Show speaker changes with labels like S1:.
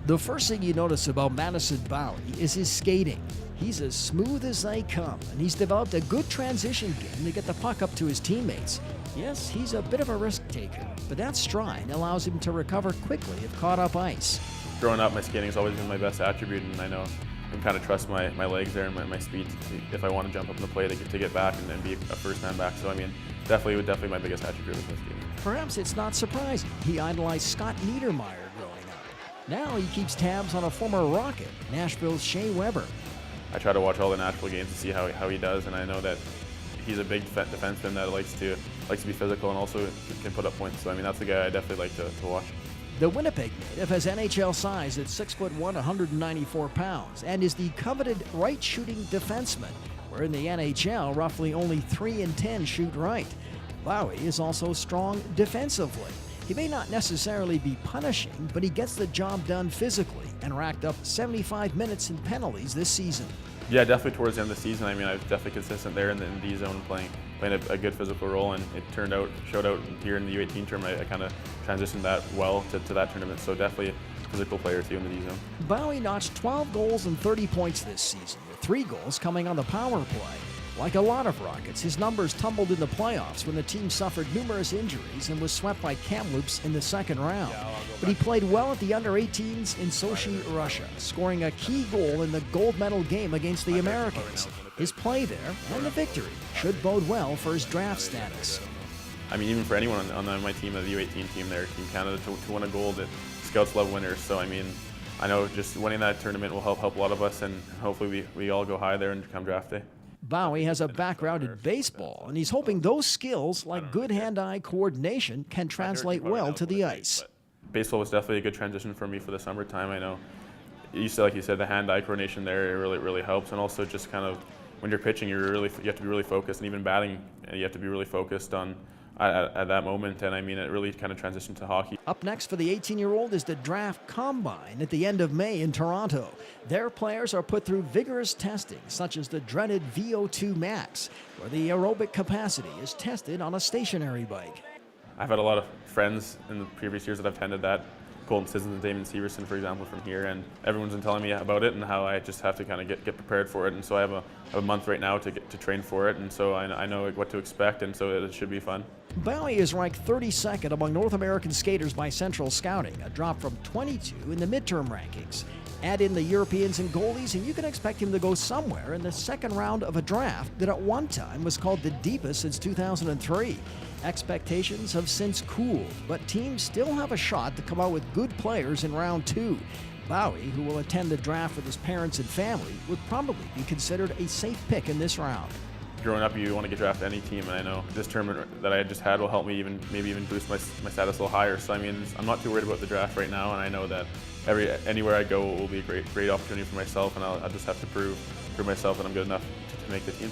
S1: The first thing you notice about Madison Bowey is his skating. He's as smooth as they come, and he's developed a good transition game to get the puck up to his teammates. Yes, he's a bit of a risk taker, but that stride allows him to recover quickly if caught up ice.
S2: Growing up, my skating has always been my best attribute, and I know I can kind of trust my legs there and my speed if I want to jump up in the play to get back and be a first man back. So I mean, definitely my biggest attribute with my skating.
S1: Perhaps it's not surprising. He idolized Scott Niedermayer growing up. Now he keeps tabs on a former Rocket, Nashville's Shea Weber.
S2: I try to watch all the Nashville games to see how he does, and I know that he's a big defenseman that likes to be physical and also can put up points. So I mean, that's the guy I definitely like to watch.
S1: The Winnipeg native has NHL size at 6'1", 194 pounds, and is the coveted right-shooting defenseman, where in the NHL, roughly only 3 in 10 shoot right. Bowey is also strong defensively. He may not necessarily be punishing, but he gets the job done physically and racked up 75 minutes in penalties this season.
S2: Yeah, definitely towards the end of the season. I mean, I was definitely consistent there in the D zone, playing a good physical role, and it showed out here in the U18 tournament. I kind of transitioned that well to that tournament, so definitely a physical player too in the D zone.
S1: Bowey notched 12 goals and 30 points this season, with 3 goals coming on the power play. Like a lot of Rockets, his numbers tumbled in the playoffs when the team suffered numerous injuries and was swept by Kamloops in the second round. But he played well at the under-18s in Sochi, Russia, scoring a key goal in the gold medal game against the Americans. His play there and the victory should bode well for his draft status.
S2: I mean, even for anyone on my team, the U18 team there, Team Canada, to win a gold, scouts love winners. So I mean, I know just winning that tournament will help a lot of us, and hopefully we all go high there and come draft day.
S1: Bowey has a background in baseball, and he's hoping those skills, like good hand-eye coordination, can translate well to the ice.
S2: Baseball was definitely a good transition for me for the summertime. I know, like you said, the hand-eye coordination there, it really helps, and also just kind of when you're pitching, you have to be really focused, and even batting, you have to be really focused on at that moment, and I mean, it really kind of transitioned to hockey.
S1: Up next for the 18-year-old is the Draft Combine at the end of May in Toronto. Their players are put through vigorous testing, such as the dreaded VO2 max, where the aerobic capacity is tested on a stationary bike.
S2: I've had a lot of friends in the previous years that I've attended that, Colton Sissons and Damon Severson, for example, from here, and everyone's been telling me about it and how I just have to kind of get prepared for it. And so I have a month right now to train for it, and so I know what to expect, and so it should be fun.
S1: Bowey is ranked 32nd among North American skaters by Central Scouting, a drop from 22 in the midterm rankings. Add in the Europeans and goalies, and you can expect him to go somewhere in the second round of a draft that at one time was called the deepest since 2003. Expectations have since cooled, but teams still have a shot to come out with good players in round 2. Bowey, who will attend the draft with his parents and family, would probably be considered a safe pick in this round.
S2: Growing up, you want to get drafted any team, and I know this tournament that I just had will help me maybe even boost my status a little higher. So I mean, I'm not too worried about the draft right now, and I know that anywhere I go will be a great opportunity for myself, and I'll just have to prove myself that I'm good enough to make the team.